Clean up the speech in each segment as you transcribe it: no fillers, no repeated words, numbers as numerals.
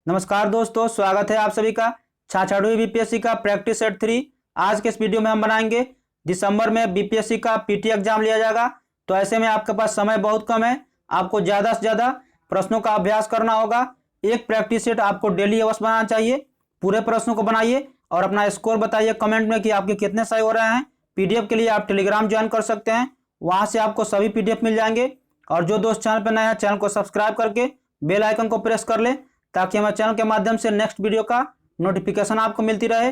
नमस्कार दोस्तों, स्वागत है आप सभी का छाछाड़ू बीपीएससी का प्रैक्टिस सेट 3। आज के इस वीडियो में हम बनाएंगे दिसंबर में बीपीएससी का पीटी एग्जाम लिया जाएगा। तो ऐसे में आपके पास समय बहुत कम है, आपको ज़्यादा से ज़्यादा प्रश्नों का अभ्यास करना होगा। एक प्रैक्टिस सेट आपको डेली अवश्य बनाना चाहिए। पूरे प्रश्नों को बनाइए और अपना स्कोर बताइए कमेंट में कि आपके कितने सही हो रहे हैं। पीडीएफ के लिए आप टेलीग्राम ज्वाइन कर सकते हैं, वहाँ से आपको सभी पीडीएफ मिल जाएंगे। और जो दोस्त चैनल पर नए हैं, चैनल को सब्सक्राइब करके बेल आइकन को प्रेस कर ले ताकि हमारे चैनल के माध्यम से नेक्स्ट वीडियो का नोटिफिकेशन आपको मिलती रहे।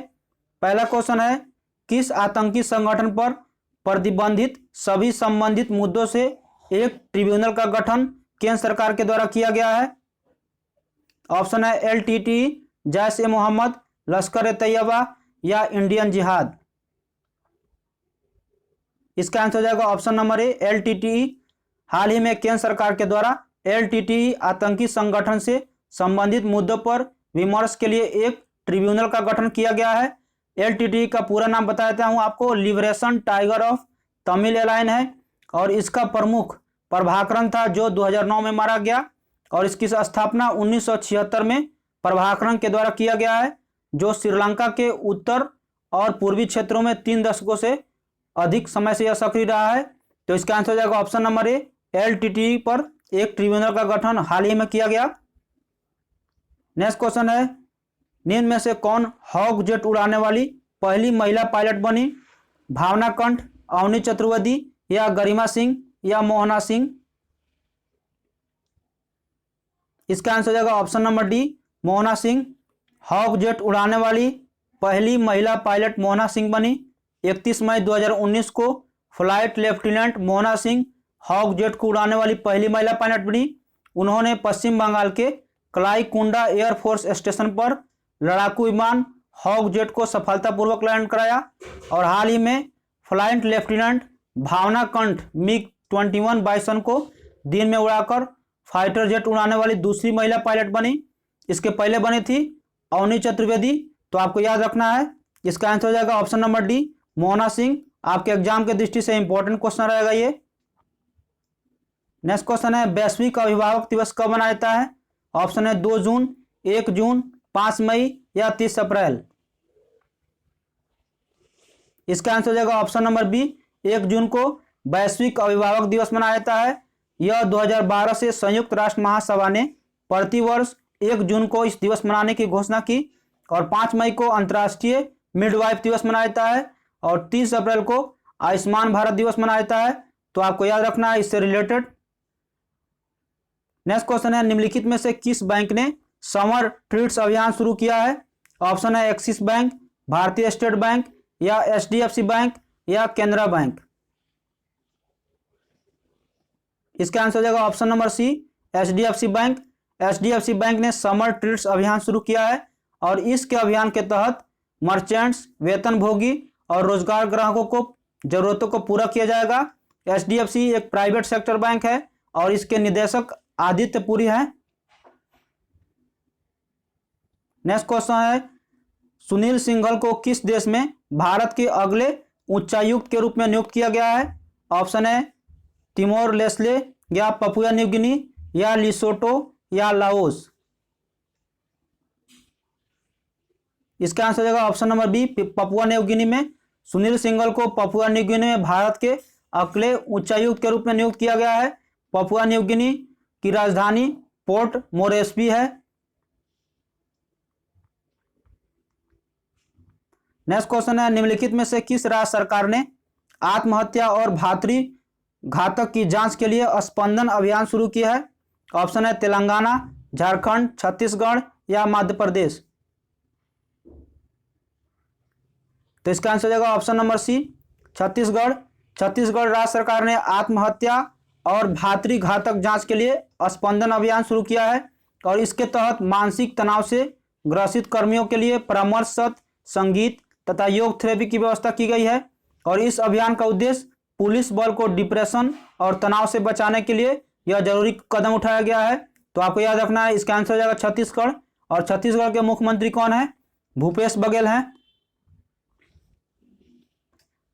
पहला क्वेश्चन है, किस आतंकी संगठन पर प्रतिबंधित सभी संबंधित मुद्दों से एक ट्रिब्यूनल का गठन केंद्र सरकार के द्वारा किया गया है? ऑप्शन है एलटीटीई, जैश ए मोहम्मद, लश्कर ए तैयबा या इंडियन जिहाद। इसका आंसर हो जाएगा ऑप्शन नंबर ए, एलटीटीई। हाल ही में केंद्र सरकार के द्वारा एलटीटीई आतंकी संगठन से संबंधित मुद्दों पर विमर्श के लिए एक ट्रिब्यूनल का गठन किया गया है। एलटीटीई का पूरा नाम बता देता हूं आपको, liberation tiger of Tamil align है। और इसका प्रमुख प्रभाकरण था जो 2009 में मारा गया। और इसकी स्थापना 1976 में प्रभाकरण के द्वारा किया गया है, जो श्रीलंका के उत्तर और पूर्वी क्षेत्रों में 3 दशकों से अधिक समय से यह सक्रिय रहा है। तो इसका आंसर हो जाएगा ऑप्शन नंबर ए, एलटीटीई पर एक ट्रिब्यूनल का गठन हाल ही में किया गया। नेक्स्ट क्वेश्चन है, निम्न में से कौन हॉक जेट उड़ाने वाली पहली महिला पायलट बनी? भावना कंठ, अवनी चतुर्वेदी या गरिमा सिंह या मोहना सिंह? इसका आंसर हो जाएगा option number D, Mohana Singh. Hawk jet उड़ाने वाली पहली महिला पायलट मोहना सिंह बनी। 31 मई 2019 को flight lieutenant Mohana Singh Hawk jet को उड़ाने वाली पहली महिला पायलट बनी। उन्होंने पश्चिम बंगाल के कलाईकुंडा एयरफोर्स स्टेशन पर लड़ाकू विमान हॉक जेट को सफलतापूर्वक लैंड कराया। और हाल ही में फ्लाइट लेफ्टिनेंट भावना कंठ मिग 21 बाइसन को दिन में उड़ाकर फाइटर जेट उड़ाने वाली दूसरी महिला पायलट बनी। इसके पहले बनी थी अवनी चतुर्वेदी। तो आपको याद रखना है, इसका आंसर हो जाएगा option number D, Mohana Singh. आपके एग्जाम के दृष्टि से इंपॉर्टेंट क्वेश्चन रहेगा ये। नेक्स्ट क्वेश्चन है, वैश्विक अभिभावक दिवस कब मनाया जाता है? ऑप्शन है 2 जून, 1 जून, 5 मई या 30 अप्रैल। इसका आंसर हो जाएगा ऑप्शन नंबर बी, 1 जून को वैश्विक अभिभावक दिवस मनाया जाता है। यह 2012 से संयुक्त राष्ट्र महासभा ने प्रतिवर्ष 1 जून को इस दिवस मनाने की घोषणा की। और 5 मई को अंतर्राष्ट्रीय मिडवाइफ दिवस मनाया जाता है। और 30 अप्रैल को आयुष्मान भारत दिवस मनाया जाता है। तो आपको याद रखना है इससे रिलेटेड। नेक्स्ट क्वेश्चन है, निम्नलिखित में से किस बैंक ने समर ट्रीट्स अभियान शुरू किया है? ऑप्शन है Axis bank, Bharatiya state bank या एचडीएफसी बैंक या केनरा बैंक। इसका आंसर हो जाएगा option number C, HDFC bank. HDFC bank ने समर ट्रीट्स अभियान शुरू किया है। और इसके अभियान के तहत मर्चेंट्स, वेतनभोगी और रोजगार ग्राहकों को जरूरतों को पूरा किया जाएगा। एचडीएफसी एक प्राइवेट सेक्टर बैंक है और इसके निदेशक आदित्य पुरी है। नेक्स्ट क्वेश्चन है, सुनील सिंघल को किस देश में भारत के अगले उच्चायुक्त के रूप में नियुक्त किया गया है? ऑप्शन है तिमोर लेस्ले या पपुआ न्यू गिनी या लिसोटो या लाओस। इसका आंसर हो जाएगा option number B, Papua New Guinea में सुनील सिंघल को पपुआ न्यू गिनी में भारत के अगले उच्चायुक्त के रूप में नियुक्त किया गया है। पपुआ न्यू गिनी की राजधानी पोर्ट मोरेस्बी है। नेक्स्ट क्वेश्चन है, निम्नलिखित में से किस राज्य सरकार ने आत्महत्या और भातृ घातक की जांच के लिए स्पंदन अभियान शुरू किया है? ऑप्शन है तेलंगाना, झारखंड, छत्तीसगढ़ या मध्य प्रदेश। तो इसका आंसर हो जाएगा option number C, Chhattisgarh. Chhattisgarh राज्य सरकार ने आत्महत्या और भातृ घातक जांच के लिए स्पंदन अभियान शुरू किया है। और इसके तहत मानसिक तनाव से ग्रसित कर्मियों के लिए परामर्श सत्र, संगीत तथा योग थेरेपी की व्यवस्था की गई है। और इस अभियान का उद्देश्य पुलिस बल को डिप्रेशन और तनाव से बचाने के लिए यह जरूरी कदम उठाया गया है। तो आपको याद रखना है, इसका आंसर हो जाएगा छत्तीसगढ़। और छत्तीसगढ़ के मुख्यमंत्री कौन है? भूपेश बघेल हैं।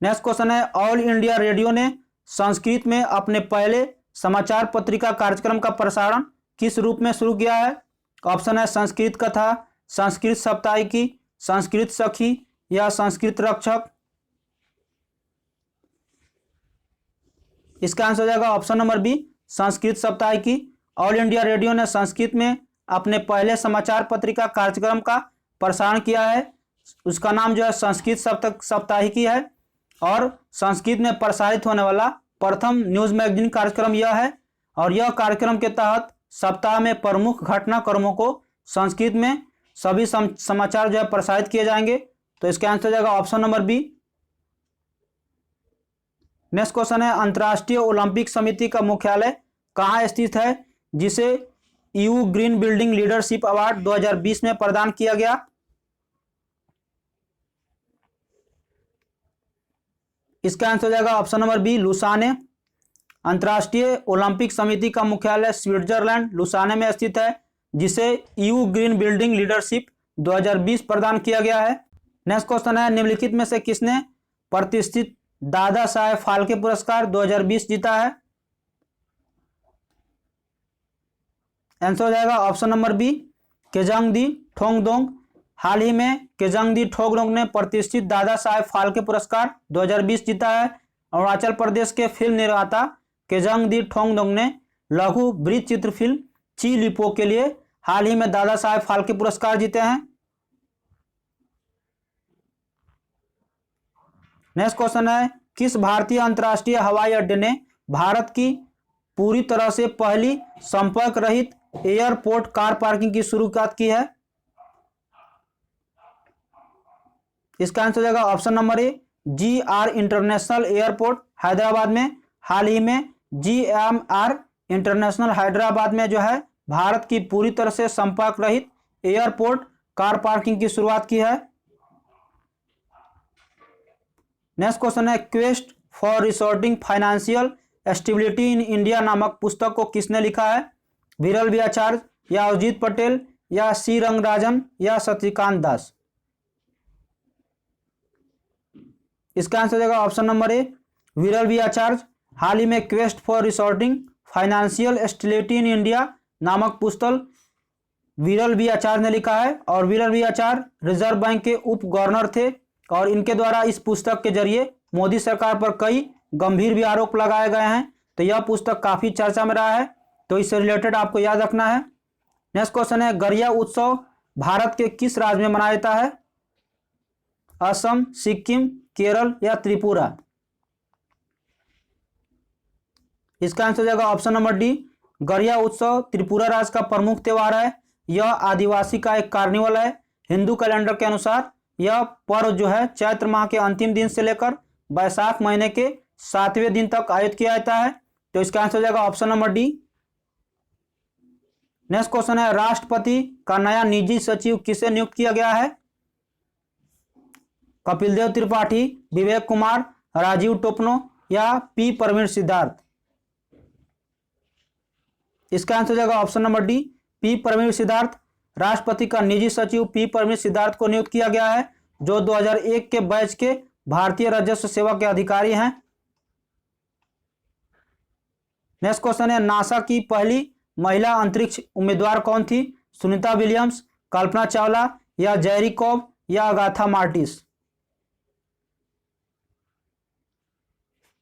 नेक्स्ट क्वेश्चन है, ऑल इंडिया रेडियो ने संस्कृत में अपने पहले समाचार पत्रिका कार्यक्रम का प्रसारण किस रूप में शुरू किया है? ऑप्शन है संस्कृत कथा, संस्कृत साप्ताहिकी, संस्कृत सखी या संस्कृत रक्षक। इसका आंसर हो जाएगा option number B, Sanskrit Saptahiki. All India radio ने संस्कृत में अपने पहले समाचार पत्रिका कार्यक्रम का प्रसारण किया है, उसका नाम जो है संस्कृत साप्ताहिकी है। और संस्कृत में प्रसारित होने वाला प्रथम न्यूज मैगजीन कार्यक्रम यह है, और यह कार्यक्रम के तहत सप्ताह में प्रमुख घटनाक्रमों को संस्कृत में सभी समाचार जो है प्रसारित किए जाएंगे। तो इसका आंसर हो जाएगा option number B. Next question है, अंतर्राष्ट्रीय ओलंपिक समिति का मुख्यालय कहाँ स्थित है, जिसे EU green building leadership award 2020 में प्रदान किया गया। इसका आंसर हो जाएगा ऑप्शन नंबर बी, लुसाने। अंतर्राष्ट्रीय ओलंपिक समिति का मुख्यालय स्विट्जरलैंड लुसाने में स्थित है, जिसे ईयू ग्रीन बिल्डिंग लीडरशिप 2020 प्रदान किया गया है। नेक्स्ट क्वेश्चन है, निम्नलिखित में से किसने प्रतिष्ठित दादा साहेब फाल्के पुरस्कार 2020 जीता है। आंसर हो जाएगा ऑप्शन नंबर बी, केजंगदी ठोंगदोंग। हाल ही में केजंगदी ठोंगदोंग ने प्रतिष्ठित दादा साहेब फाल्के पुरस्कार 2020 जीता है। अरुणाचल प्रदेश के फिल्म निर्माता केजंगदी ठोंगदोंग ने लघु वृत्त चित्र फिल्म ची लिपो के लिए हाल ही में दादा साहेब फाल्के पुरस्कार जीते हैं। नेक्स्ट क्वेश्चन है, किस भारतीय अंतर्राष्ट्रीय हवाई अड्डे ने भारत की पूरी तरह से पहली संपर्क रहित एयरपोर्ट कार पार्किंग की शुरुआत की है। इसका आंसर हो जाएगा option number A, GR international airport Hyderabad में। हाल ही में GMR इंटरनेशनल हैदराबाद में जो है भारत की पूरी तरह से संपर्क रहित एयरपोर्ट कार पार्किंग की शुरुआत की है। नेक्स्ट क्वेश्चन है, quest for resorting financial stability in India नामक पुस्तक को किसने लिखा है। विरल बी आचार्य या अजित पटेल या सी रंगराजन या सत्यकांत दास। इसका आंसर हो जाएगा ऑप्शन नंबर ए, विरल बी आचार्य। हाल ही में quest for resorting financial stability in India नामक पुस्तक विरल बी आचार्य ने लिखा है, और विरल बी आचार्य रिजर्व बैंक के उप गवर्नर थे, और इनके द्वारा इस पुस्तक के जरिए मोदी सरकार पर कई गंभीर भी आरोप लगाए गए हैं। तो यह पुस्तक काफी चर्चा में रहा है, तो इससे रिलेटेड आपको याद रखना है। नेक्स्ट क्वेश्चन है, गरिया उत्सव भारत के किस राज्य में मनाया जाता है। असम, सिक्किम, केरल या त्रिपुरा। इसका आंसर हो जाएगा ऑप्शन नंबर डी, गरिया उत्सव त्रिपुरा राज्य का प्रमुख त्यौहार है। यह आदिवासी का एक कार्निवल है। हिंदू कैलेंडर के अनुसार यह पर्व जो है चैत्र माह के अंतिम दिन से लेकर वैशाख महीने के 7वें दिन तक आयोजित किया जाता है। तो इसका आंसर हो जाएगा option number D. Next question है, राष्ट्रपति का नया निजी सचिव किसे नियुक्त किया गया है। कपिल देव त्रिपाठी, विवेक कुमार, राजीव टोपनो या पी परवीन सिद्धार्थ। इसका आंसर हो जाएगा option number D, P Parveen Siddharth. राष्ट्रपति का निजी सचिव पी परवीन सिद्धार्थ को नियुक्त किया गया है, जो 2001 के बैच के भारतीय राजस्व सेवा के अधिकारी हैं। नेक्स्ट क्वेश्चन है, नासा की पहली महिला अंतरिक्ष उम्मीदवार कौन थी। सुनीता विलियम्स, कल्पना चावला या जेरी कॉब या अगाथा मार्टिस।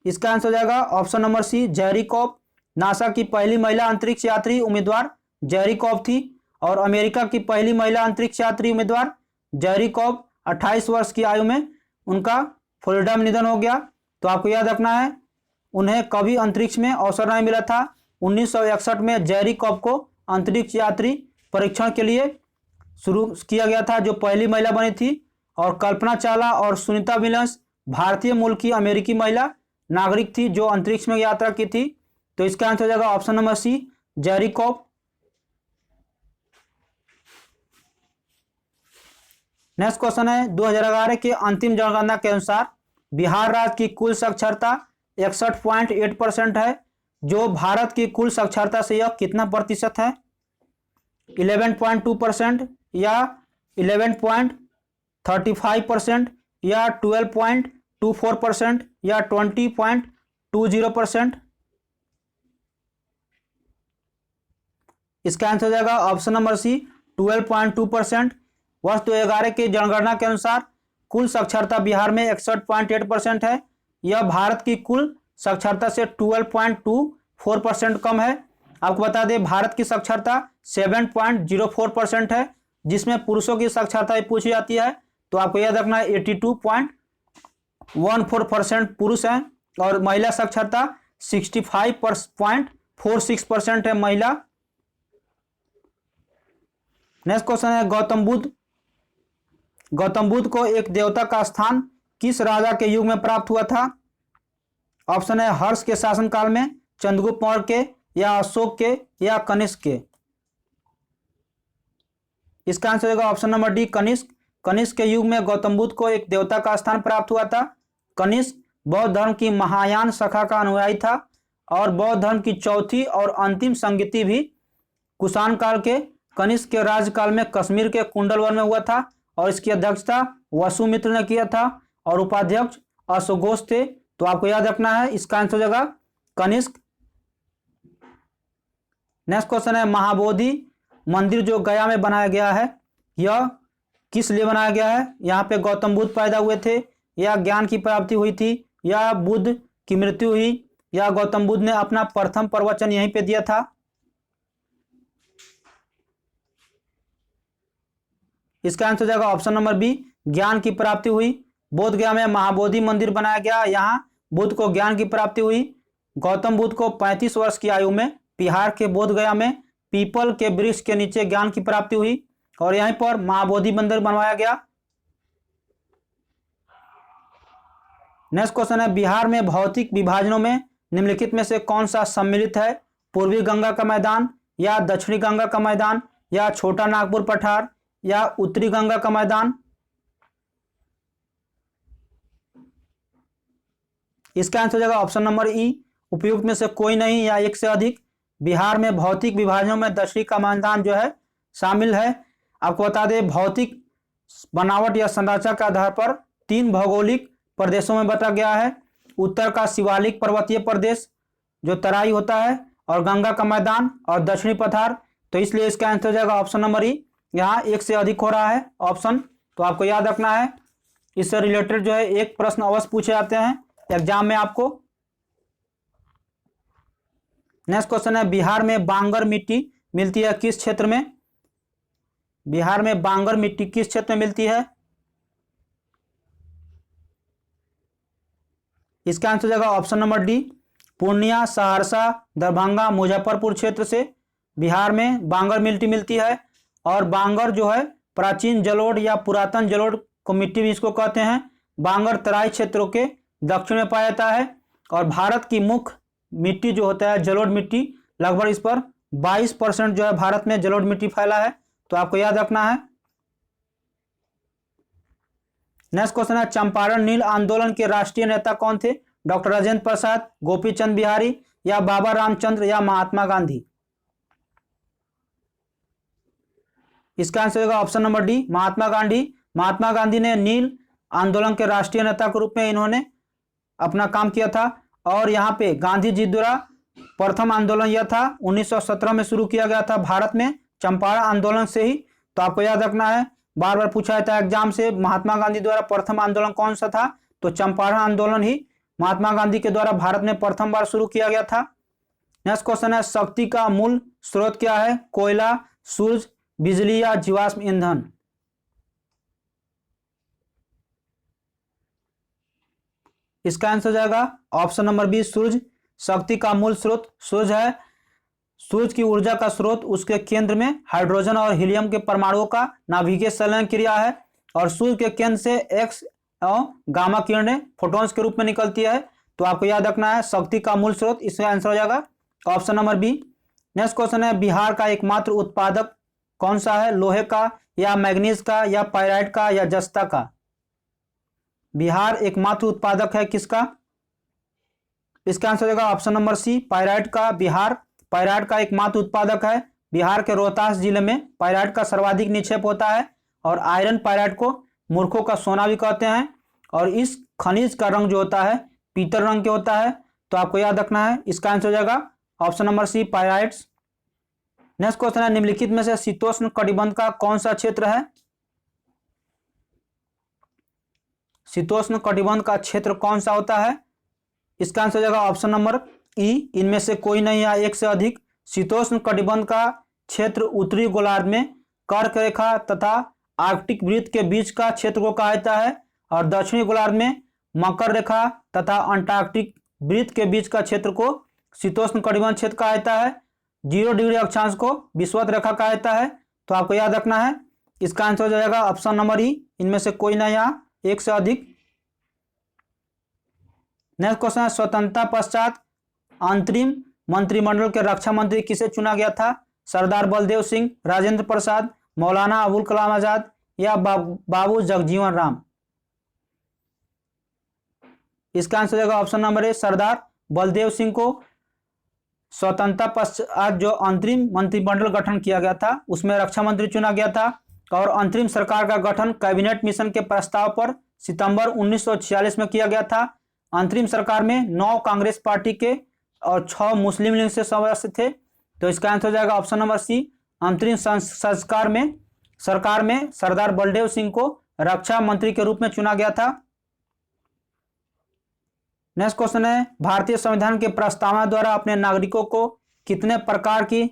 इसका आंसर हो जाएगा option number C, Jerrie Cobb. NASA की पहली महिला अंतरिक्ष यात्री उम्मीदवार जेरी कॉब थी, और अमेरिका की पहली महिला अंतरिक्ष यात्री उम्मीदवार जेरी कॉब 28 वर्ष की आयु में उनका फ्लोरिडा में निधन हो गया। तो आपको याद रखना है, उन्हें कभी अंतरिक्ष में अवसर नहीं मिला था। 1961 में जेरी कॉब को अंतरिक्ष यात्री परीक्षण के लिए शुरू किया गया था, जो पहली महिला बनी थी। और कल्पना चावला और सुनीता विलियम्स भारतीय मूल की अमेरिकी महिला नागरिक थी, जो अंतरिक्ष में यात्रा की थी। तो इसका आंसर हो जाएगा option number C, Jerrie Cobb. Next question है, 2011 के अंतिम जनगणना के अनुसार बिहार राज्य की कुल साक्षरता 61.8% है, जो भारत की कुल साक्षरता से यह कितना प्रतिशत है। 11.2% या 11.35% या 12.24% या 20.20%। इसका आंसर हो जाएगा ऑप्शन नंबर सी 12.2%। वर्ष 2011 की जनगणना के अनुसार कुल साक्षरता बिहार में 61.8% है। यह भारत की कुल साक्षरता से 12.24% कम है। आपको बता दें भारत की साक्षरता 7.04% है, जिसमें पुरुषों की साक्षरता भी पूछी जाती है। तो आपको याद रखना है 82.14% पुरुष हैं और महिला साक्षरता 65.46% है महिला। नेक्स्ट क्वेश्चन है गौतम बुद्ध को एक देवता का स्थान किस राजा के युग में प्राप्त हुआ था? ऑप्शन है हर्ष के शासनकाल में, चंद्रगुप्त मौर्य के, या अशोक के, या कनिष्क के। इसका आंसर होगा option number D Kanishka. Kanishka के युग में गौतम बुद्ध को एक देवता का स्थान प्राप्त हुआ था। कनिष्क बौद्ध धर्म की महायान शाखा का अनुयायी था और बौद्ध धर्म की चौथी और अंतिम संगति भी कुषाण काल के कनिष्क के राज्यकाल में कश्मीर के कुंडलवन में हुआ था और इसकी अध्यक्षता वसुमित्र ने किया था और उपाध्यक्ष अशोघोष थे। तो आपको याद रखना है इसका आंसर हो जाएगा कनिष्क। नेक्स्ट क्वेश्चन है महाबोधि मंदिर जो गया में बनाया गया है, यह किस लिए बनाया गया है? यहाँ पे गौतम बुद्ध पैदा हुए थे, या ज्ञान की प्राप्ति हुई थी, या बुद्ध की मृत्यु हुई, या गौतम बुद्ध ने अपना प्रथम प्रवचन यहीं पे दिया था? इसका आंसर हो जाएगा ऑप्शन नंबर बी ज्ञान की प्राप्ति हुई। बोध गया में महाबोधि मंदिर बनाया गया, यहाँ बुद्ध को ज्ञान की प्राप्ति हुई। गौतम बुद्ध को 35 वर्ष की आयु में बिहार के बोध गया में पीपल के वृक्ष के नीचे ज्ञान की प्राप्ति हुई और यहीं पर महाबोधि मंदिर बनवाया गया। नेक्स्ट क्वेश्चन है बिहार में भौतिक विभाजनों में निम्नलिखित में से कौन सा सम्मिलित है? पूर्वी गंगा का मैदान, या दक्षिणी गंगा का मैदान, या छोटा नागपुर पठार, या उत्तरी गंगा का मैदान? इसका आंसर हो जाएगा ऑप्शन नंबर ई उपयुक्त में से कोई नहीं या एक से अधिक। बिहार में भौतिक विभाजनों में दक्षिणी का मैदान जो है शामिल है। आपको बता दें भौतिक बनावट या संरचना के आधार पर 3 भौगोलिक प्रदेशों में बांटा गया है। उत्तर का शिवालिक पर्वतीय प्रदेश जो तराई होता है, और गंगा का मैदान, और दक्षिणी पठार। तो इसलिए इसका आंसर हो जाएगा ऑप्शन नंबर ई। यहाँ एक से अधिक हो रहा है ऑप्शन, तो आपको याद रखना है। इससे रिलेटेड जो है एक प्रश्न अवश्य पूछे जाते हैं एग्जाम में आपको। नेक्स्ट क्वेश्चन है बिहार में बांगर मिट्टी मिलती है किस क्षेत्र में? बिहार में बांगर मिट्टी किस क्षेत्र में मिलती है? इसका आंसर हो जाएगा option number D Purnia, Saharsa, Darbhanga, Muzaffarpur क्षेत्र से बिहार में बांगर मिट्टी मिलती है। और बांगर जो है प्राचीन जलोढ़ या पुरातन जलोढ़ को मिट्टी भी इसको कहते हैं। बांगर तराई क्षेत्रों के दक्षिण में पाया जाता है और भारत की मुख्य मिट्टी जो होता है जलोढ़ मिट्टी, लगभग इस पर 22% जो है भारत में जलोढ़ मिट्टी फैला है। तो आपको याद रखना है। नेक्स्ट क्वेश्चन है चंपारण नील आंदोलन के राष्ट्रीय नेता कौन थे? डॉक्टर राजेंद्र प्रसाद, गोपी चंद बिहारी, या बाबा रामचंद्र, या महात्मा गांधी? इसका आंसर होगा option number D Mahatma Gandhi. Mahatma Gandhi ने नील आंदोलन के राष्ट्रीय नेता के रूप में इन्होंने अपना काम किया था। और यहाँ पे गांधी जी द्वारा प्रथम आंदोलन यह था 1917 में शुरू किया गया था भारत में, चंपारण आंदोलन से ही। तो आपको याद रखना है, बार बार पूछा जाता है एग्जाम से महात्मा गांधी द्वारा प्रथम आंदोलन कौन सा था? तो चंपारण आंदोलन ही महात्मा गांधी के द्वारा भारत में प्रथम बार शुरू किया गया था। नेक्स्ट क्वेश्चन है शक्ति का मूल स्रोत क्या है? कोयला, सूरज, बिजली, या जीवाश्म ईंधन? इसका आंसर हो जाएगा ऑप्शन नंबर बी सूरज। शक्ति का मूल स्रोत सूरज है। सूरज की ऊर्जा का स्रोत उसके केंद्र में हाइड्रोजन और हीलियम के परमाणुओं का नाभिकीय संलयन क्रिया है और सूर्य के केंद्र से एक्स और गामा किरणें फोटॉन्स के रूप में निकलती है। तो आपको याद रखना है शक्ति का मूल स्रोत, इसका आंसर हो जाएगा option number B. Next question है बिहार का एकमात्र उत्पादक कौन सा है? लोहे का, या मैग्नीज का, या पाइराइट का, या जस्ता का? बिहार एकमात्र उत्पादक है किसका? इसका आंसर हो जाएगा ऑप्शन नंबर सी पाइराइट का। बिहार पाइराइट का एकमात्र उत्पादक है। बिहार के रोहतास जिले में पाइराइट का सर्वाधिक निक्षेप होता है और आयरन पाइराइट को मूर्खों का सोना भी कहते हैं। और इस खनिज का रंग जो होता है पीतल रंग के होता है। तो आपको याद रखना है, इसका आंसर हो जाएगा option number C pyrites. Next question है, निम्नलिखित में से शीतोष्ण कटिबंध का कौन सा क्षेत्र है? शीतोष्ण कटिबंध का क्षेत्र कौन सा होता है? इसका आंसर हो जाएगा ऑप्शन नंबर ई, इनमें से कोई नहीं या एक से अधिक। शीतोष्ण कटिबंध का क्षेत्र उत्तरी गोलार्ध में कर्क रेखा तथा आर्कटिक वृत्त के बीच का क्षेत्र को कहा जाता है, और दक्षिणी गोलार्ध में मकर रेखा तथा अंटार्कटिक वृत्त के बीच का क्षेत्र को शीतोष्ण कटिबंध क्षेत्र कहा जाता है। 0 डिग्री अक्षांश को विषुवत रेखा कहा जाता है। तो आपको याद रखना है, इसका आंसर हो जाएगा ऑप्शन नंबर ई, इनमें से कोई नहीं या एक से अधिक। नेक्स्ट क्वेश्चन है, स्वतंत्रता पश्चात अंतरिम मंत्रिमंडल के रक्षा मंत्री किसे चुना गया था? सरदार बलदेव सिंह, राजेंद्र प्रसाद, मौलाना अबुल कलाम आजाद या बाबू जगजीवन राम? इसका आंसर हो जाएगा ऑप्शन नंबर ए, सरदार बलदेव सिंह को स्वतंत्रता पश्चात जो अंतरिम मंत्रिमंडल गठन किया गया था उसमें रक्षा मंत्री चुना गया था, और अंतरिम सरकार का गठन कैबिनेट मिशन के प्रस्ताव पर सितंबर 1946 में किया गया था। अंतरिम सरकार में 9 कांग्रेस पार्टी के और 6 मुस्लिम लीग से सदस्य थे। तो इसका आंसर हो जाएगा ऑप्शन नंबर सी, अंतरिम सरकार में सरदार बलदेव सिंह को रक्षा मंत्री के रूप में चुना गया था। नेक्स्ट क्वेश्चन है, भारतीय संविधान के प्रस्तावना द्वारा अपने नागरिकों को कितने प्रकार की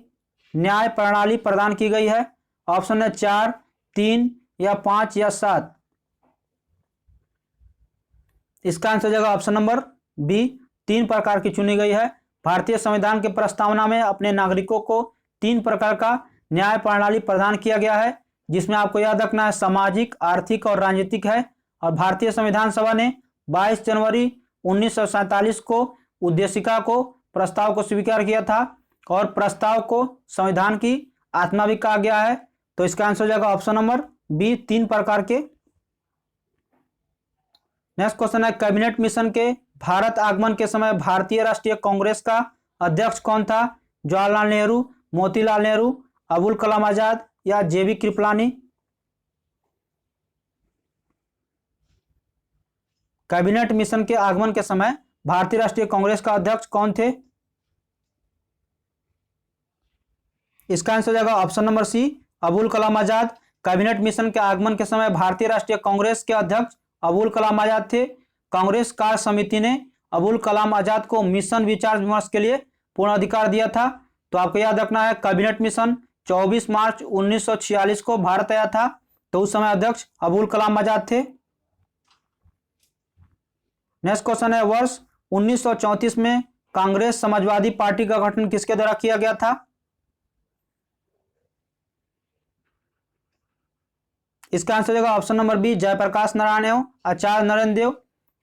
न्याय प्रणाली प्रदान की गई है? ऑप्शन है 4, 3 या 5 या 7। इसका आंसर हो जाएगा ऑप्शन नंबर बी, 3 प्रकार की चुनी गई है। भारतीय संविधान के प्रस्तावना में अपने नागरिकों को 3 प्रकार का न्याय प्रणाली प्रदान किया गया है, जिसमें आपको याद रखना है सामाजिक, आर्थिक और राजनीतिक है। और भारतीय संविधान सभा ने 22 जनवरी 1947 को उद्देशिका को प्रस्ताव को स्वीकार किया था, और प्रस्ताव को संविधान की आत्मा भी कहा गया है। तो इसका आंसर हो जाएगा ऑप्शन नंबर बी, 3 प्रकार के। नेक्स्ट क्वेश्चन है, कैबिनेट मिशन के भारत आगमन के समय भारतीय राष्ट्रीय कांग्रेस का अध्यक्ष कौन था? जवाहरलाल नेहरू, मोतीलाल नेहरू, अबुल कलाम आजाद या जेबी कृपलानी? कैबिनेट मिशन के आगमन के समय भारतीय राष्ट्रीय कांग्रेस का अध्यक्ष कौन थे? इसका आंसर हो जाएगा ऑप्शन नंबर सी, अबुल कलाम आजाद। कैबिनेट मिशन के आगमन के समय भारतीय राष्ट्रीय कांग्रेस के अध्यक्ष अबुल कलाम आजाद थे। कांग्रेस कार्य समिति ने अबुल कलाम आजाद को मिशन विचार विमर्श के लिए पूर्ण अधिकार दिया था। तो आपको याद रखना है, कैबिनेट मिशन 24 मार्च 1946 को भारत आया था, तो उस समय अध्यक्ष अबुल कलाम आजाद थे। नेक्स्ट क्वेश्चन है, वर्ष 1934 में कांग्रेस समाजवादी पार्टी का गठन किसके द्वारा किया गया था? इसका आंसर होगा option number B, Jayaprakash Narayan एवं आचार्य नरेंद्र देव।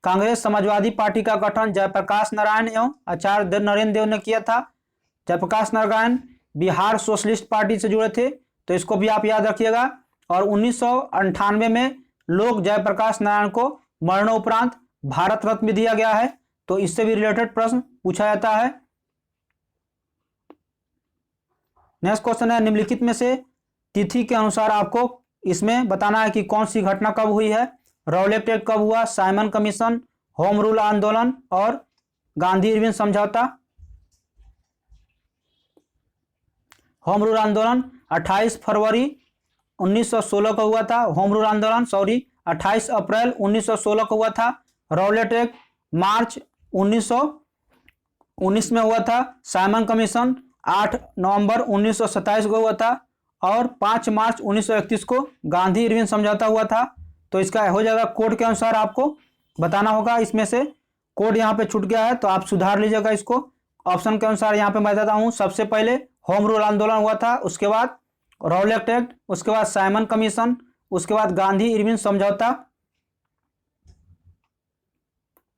कांग्रेस समाजवादी पार्टी का गठन जयप्रकाश नारायण एवं आचार्य नरेंद्र देव ने किया था। जयप्रकाश नारायण बिहार सोशलिस्ट पार्टी से जुड़े थे, तो इसको भी आप याद रखिएगा। और 1998 में लोक जयप्रकाश नारायण को मरणोपरांत भारत रत्न भी दिया गया है, तो इससे भी रिलेटेड प्रश्न पूछा जाता है। नेक्स्ट क्वेश्चन है, निम्नलिखित में से तिथि के अनुसार आपको इसमें बताना है कि कौन सी घटना कब हुई है। रॉलेट एक्ट कब हुआ, साइमन कमीशन, होम रूल आंदोलन और गांधी इरविन समझौता। होम रूल आंदोलन 28 फरवरी 1916 को हुआ था। होम रूल आंदोलन 28 अप्रैल 1916 को हुआ था। रॉलेट एक्ट मार्च 1919 में हुआ था। साइमन कमीशन 8 नवंबर 1927 को हुआ था, और 5 मार्च 1931 को गांधी इरविन समझौता हुआ था। तो इसका हो जाएगा कोड के अनुसार आपको बताना होगा। इसमें से कोड यहाँ पे छूट गया है, तो आप सुधार लीजिएगा इसको। ऑप्शन के अनुसार यहाँ पे मैं बताता हूँ। सबसे पहले होम रूल आंदोलन हुआ था, उसके बाद रॉलेट एक्ट, उसके बाद साइमन कमीशन, उसके बाद गांधी इरविन समझौता।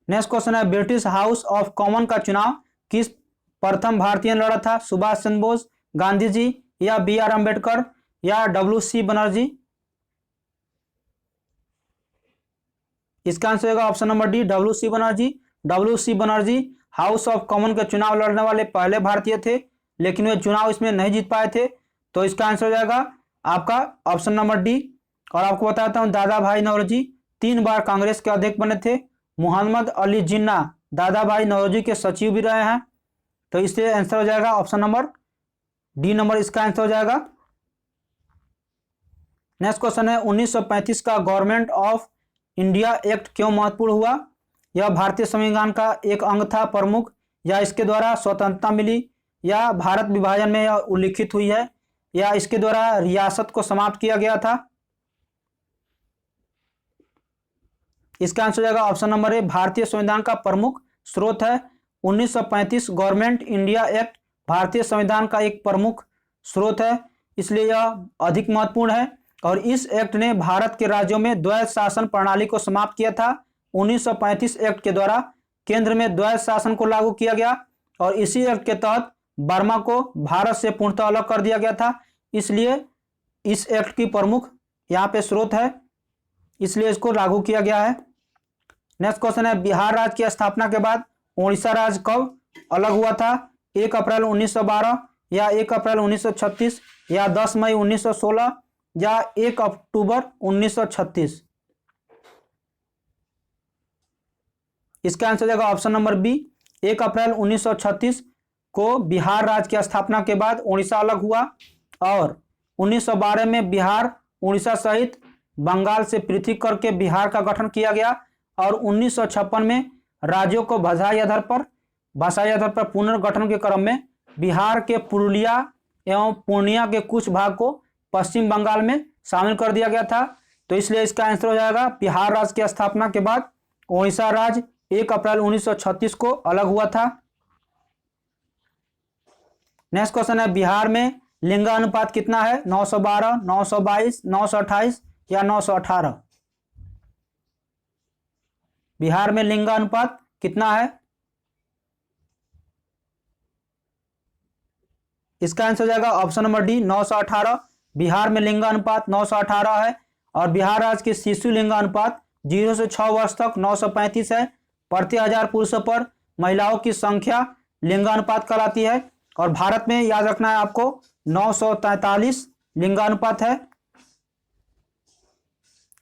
नेक्स्ट क्वेश्चन है, ब्रिटिश हाउस ऑफ कॉमन का चुनाव किस प्रथम भारतीय ने लड़ा था? सुभाष चंद्र बोस, गांधी जी या BR अम्बेडकर या WC बनर्जी? इसका आंसर होगा option number D, WC Banerjee. WC Banerjee house of common के चुनाव लड़ने वाले पहले भारतीय थे, लेकिन वे चुनाव इसमें नहीं जीत पाए थे। तो इसका आंसर हो जाएगा आपका ऑप्शन नंबर डी। और आपको बताता हूं, दादा भाई नौरोजी 3 बार कांग्रेस के अध्यक्ष बने थे। मोहम्मद अली जिन्ना दादा भाई नौरोजी के सचिव भी रहे हैं। तो इसलिए आंसर हो जाएगा ऑप्शन नंबर डी नंबर इसका आंसर हो जाएगा। नेक्स्ट क्वेश्चन है 1935 का गवर्नमेंट ऑफ इंडिया एक्ट क्यों महत्वपूर्ण हुआ? यह भारतीय संविधान का एक अंग था, प्रमुख, या इसके द्वारा स्वतंत्रता मिली, या भारत विभाजन में यह उल्लिखित हुई है, या इसके द्वारा रियासत को समाप्त किया गया था? इसका आंसर हो जाएगा ऑप्शन नंबर ए, भारतीय संविधान का प्रमुख स्रोत है। 1935 गवर्नमेंट इंडिया एक्ट भारतीय संविधान का एक प्रमुख स्रोत है, इसलिए यह अधिक महत्वपूर्ण है। और इस एक्ट ने भारत के राज्यों में द्वैध शासन प्रणाली को समाप्त किया था। 1935 एक्ट के द्वारा केंद्र में द्वैध शासन को लागू किया गया और इसी एक्ट के तहत बर्मा को भारत से पूर्णतः अलग कर दिया गया था। इसलिए इस एक्ट की प्रमुख यहाँ पे स्रोत है, इसलिए इसको लागू किया गया है। नेक्स्ट क्वेश्चन है बिहार राज्य की स्थापना के बाद उड़ीसा राज्य कब अलग हुआ था? 1 अप्रैल 1912 या 1 अप्रैल 1936 या 10 मई 1916 या 1 अक्टूबर 1936? इसका आंसर हो जाएगा ऑप्शन नंबर बी, 1 अप्रैल 1936 को बिहार राज्य की स्थापना के बाद उड़ीसा अलग हुआ और 1912 में बिहार उड़ीसा सहित बंगाल से पृथक करके बिहार का गठन किया गया और 1956 में राज्यों को भाषाई आधार पर पुनर्गठन के क्रम में बिहार के पुरुलिया एवं पूर्णिया के कुछ भाग को पश्चिम बंगाल में शामिल कर दिया गया था। तो इसलिए इसका आंसर हो जाएगा बिहार राज्य की स्थापना के बाद उड़ीसा राज्य 1 अप्रैल 1936 को अलग हुआ था। नेक्स्ट क्वेश्चन है बिहार में लिंगानुपात कितना है? 912, 922, 928 या 918? बिहार में लिंगानुपात कितना है? इसका आंसर हो जाएगा ऑप्शन नंबर डी, 918। बिहार में लिंगानुपात 918 है और बिहार राज्य की शिशु लिंगानुपात 0 से 6 वर्ष तक 935 है। प्रति 1000 पुरुषों पर महिलाओं की संख्या लिंगानुपात कहलाती है और भारत में याद रखना है आपको 943 लिंगानुपात है।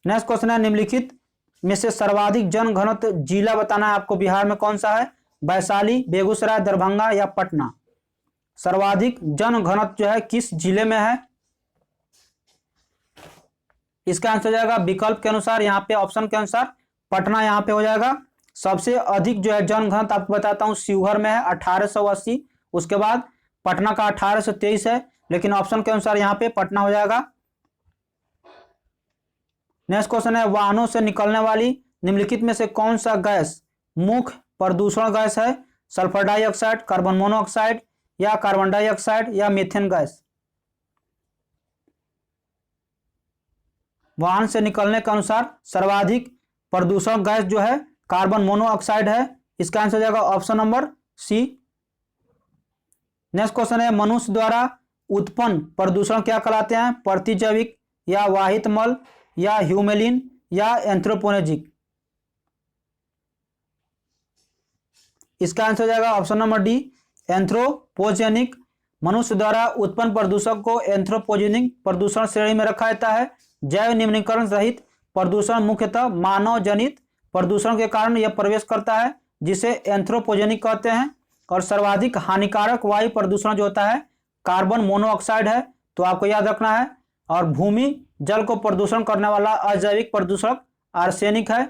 नेक्स्ट क्वेश्चन है निम्नलिखित में से सर्वाधिक जनघनत्व जिला बताना है आपको बिहार में कौन सा है? वैशाली, बेगूसराय, दरभंगा या पटना? सर्वाधिक जनघनत्व जो है किस जिले में है? इसका आंसर हो जाएगा विकल्प के अनुसार, यहाँ पे ऑप्शन के अनुसार पटना यहाँ पे हो जाएगा। सबसे अधिक जो है जनघनत्व आपको बताता हूँ शिवहर में है 1880, उसके बाद पटना का 1823 है, लेकिन ऑप्शन के अनुसार यहाँ पे पटना हो जाएगा। नेक्स्ट क्वेश्चन है वाहनों से निकलने वाली निम्नलिखित में से कौन सा गैस मुख्य प्रदूषण गैस है? सल्फर डाइऑक्साइड, कार्बन मोनोऑक्साइड या कार्बन डाइऑक्साइड या मीथेन गैस? वाहन से निकलने के अनुसार सर्वाधिक प्रदूषण गैस जो है कार्बन मोनोऑक्साइड है। इसका आंसर हो जाएगा option number C. Next question है मनुष्य द्वारा उत्पन्न प्रदूषण क्या कहलाते हैं? प्रतिजैविक या वाहित मल या ह्यूमेलिन या एंथ्रोपोजेनिक? इसका आंसर हो जाएगा ऑप्शन नंबर डी, एंथ्रोपोजेनिक। मनुष्य द्वारा उत्पन्न प्रदूषण को एंथ्रोपोजेनिक प्रदूषण श्रेणी में रखा जाता है। जैव निम्नीकरण रहित प्रदूषण मुख्यतः मानव जनित प्रदूषण के कारण यह प्रवेश करता है, जिसे एंथ्रोपोजेनिक कहते हैं। और सर्वाधिक हानिकारक वायु प्रदूषण जो होता है कार्बन मोनोऑक्साइड है, तो आपको याद रखना है। और भूमि जल को प्रदूषण करने वाला अजैविक प्रदूषक आर्सेनिक है,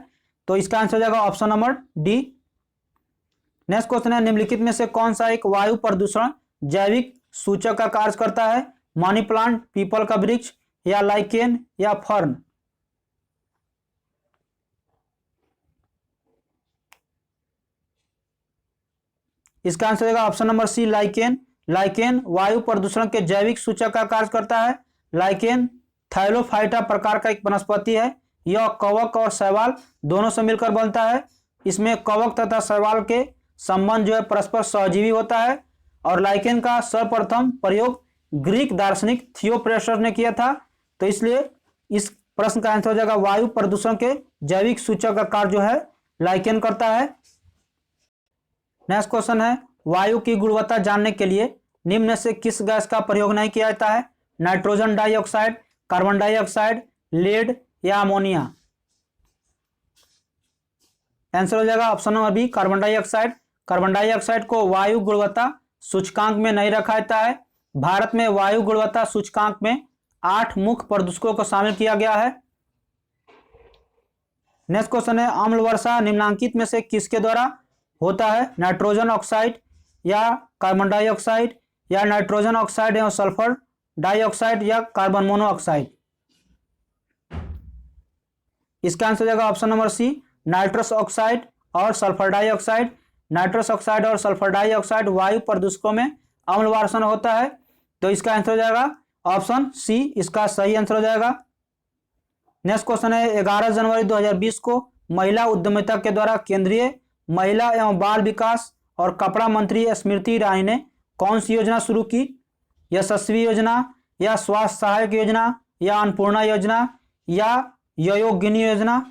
तो इसका आंसर हो जाएगा option number D. Next question है निम्नलिखित में से कौन सा एक वायु प्रदूषण जैविक सूचक का कार्य करता है? मनी प्लांट, पीपल का वृक्ष या लाइकेन या फर्न? इसका आंसर होगा option number C, lichen. Lichen वायु प्रदूषण के जैविक सूचक का कार्य करता है। लाइकेन थाइलोफाइटा प्रकार का एक वनस्पति है। यह कवक और शैवाल दोनों से मिलकर बनता है। इसमें कवक तथा शैवाल के संबंध जो है परस्पर सहजीवी होता है। और लाइकेन का सर्वप्रथम प्रयोग ग्रीक दार्शनिक थियोप्रेस्टस ने किया था, तो इसलिए इस प्रश्न का आंसर हो जाएगा वायु प्रदूषण के जैविक सूचक का कार्य जो है लाइकेन करता है। नेक्स्ट क्वेश्चन है वायु की गुणवत्ता जानने के लिए निम्न में से किस गैस का प्रयोग नहीं किया जाता है? Nitrogen dioxide, carbon dioxide, lead या अमोनिया? आंसर हो जाएगा option number B, carbon dioxide. Carbon dioxide को वायु गुणवत्ता सूचकांक में नहीं रखा जाता है। भारत में वायु गुणवत्ता सूचकांक में 8 मुख्य प्रदूषकों को शामिल किया गया है। नेक्स्ट क्वेश्चन है, अम्ल वर्षा निम्नलिखित में से किसके द्वारा होता है? नाइट्रोजन ऑक्साइड या कार्बन डाइऑक्साइड या नाइट्रोजन ऑक्साइड एवं सल्फर डाइऑक्साइड या कार्बन मोनोऑक्साइड? इसका आंसर हो जाएगा option number C, nitrous oxide और सल्फर डाइऑक्साइड। नाइट्रस ऑक्साइड और सल्फर डाइऑक्साइड वायु प्रदूषकों में अम्ल वर्षण होता है, तो इसका आंसर हो जाएगा ऑप्शन सी, इसका सही आंसर हो जाएगा। नेक्स्ट क्वेश्चन है, 11 जनवरी 2020 को महिला उद्यमिता के द्वारा केंद्रीय महिला एवं बाल विकास और कपड़ा मंत्री स्मृति ईरानी ने कौन सी योजना शुरू की? यशस्वी योजना या स्वास्थ्य सहायक योजना या अन्नपूर्णा योजना या योगिनी योजना?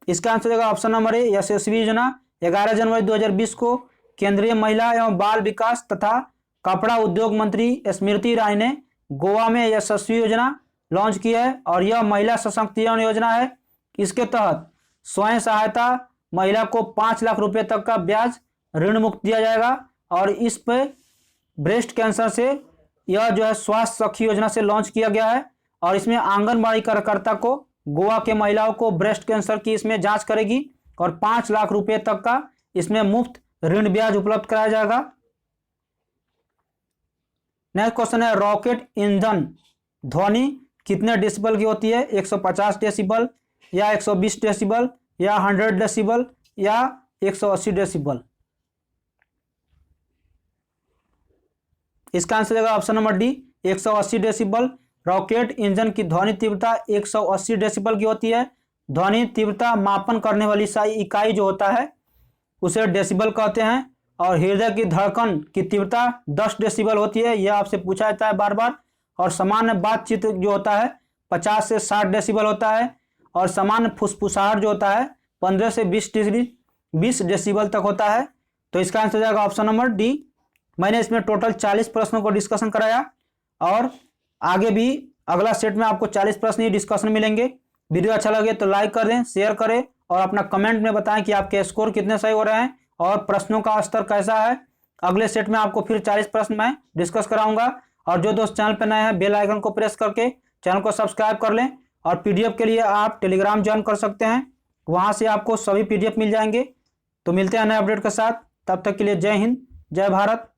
इसका आंसर होगा ऑप्शन नंबर ए, यशस्वी योजना। 11 जनवरी 2020 को केंद्रीय महिला एवं बाल विकास तथा कपड़ा उद्योग मंत्री स्मृति ईरानी ने गोवा में यशस्वी योजना लॉन्च की है और यह महिला सशक्तिकरण योजना है। इसके तहत स्वयं सहायता महिला को 5 लाख रुपए तक का ब्याज ऋण मुक्त दिया जाएगा और इस पे ब्रेस्ट कैंसर से यह जो है स्वास्थ्य सखी योजना से लॉन्च किया गया है और इसमें आंगनबाड़ी कार्यकर्ता को गोवा के महिलाओं को ब्रेस्ट कैंसर की इसमें जांच करेगी और 5 लाख रुपए तक का इसमें मुफ्त ऋण ब्याज उपलब्ध कराया जाएगा। नेक्स्ट क्वेश्चन है, रॉकेट ईंधन ध्वनि कितने डेसिबल की होती है? 150 डेसिबल या 120 डेसिबल या 100 डेसिबल या 180 डेसिबल? इसका आंसर होगा option number D, 180 decibel. Rocket engine की ध्वनि तीव्रता 180 डेसिबल की होती है। ध्वनि तीव्रता मापन करने वाली इकाई जो होता है उसे डेसिबल कहते हैं और हृदय की धड़कन की तीव्रता 10 डेसिबल होती है, यह आपसे पूछा जाता है बार बार। और सामान्य बातचीत जो होता है 50 से 60 डेसिबल होता है और सामान्य फुसफुसाहट जो होता है 15 से 20 डेसिबल तक होता है। तो इसका आंसर हो जाएगा ऑप्शन नंबर डी। मैंने इसमें टोटल 40 प्रश्नों को डिस्कशन कराया और आगे भी अगला सेट में आपको 40 प्रश्न ही डिस्कशन मिलेंगे। वीडियो अच्छा लगे तो लाइक कर दें, शेयर करें और अपना कमेंट में बताएं कि आपके स्कोर कितने सही हो रहे हैं और प्रश्नों का स्तर कैसा है। अगले सेट में आपको फिर 40 प्रश्न मैं डिस्कस कराऊंगा। और जो दोस्त चैनल पर नए हैं बेल आइकन को प्रेस करके चैनल को सब्सक्राइब कर लें और पीडीएफ के लिए आप टेलीग्राम ज्वाइन कर सकते हैं, वहां से आपको सभी पीडीएफ मिल जाएंगे। तो मिलते हैं नए अपडेट के साथ, तब तक के लिए जय हिंद, जय भारत।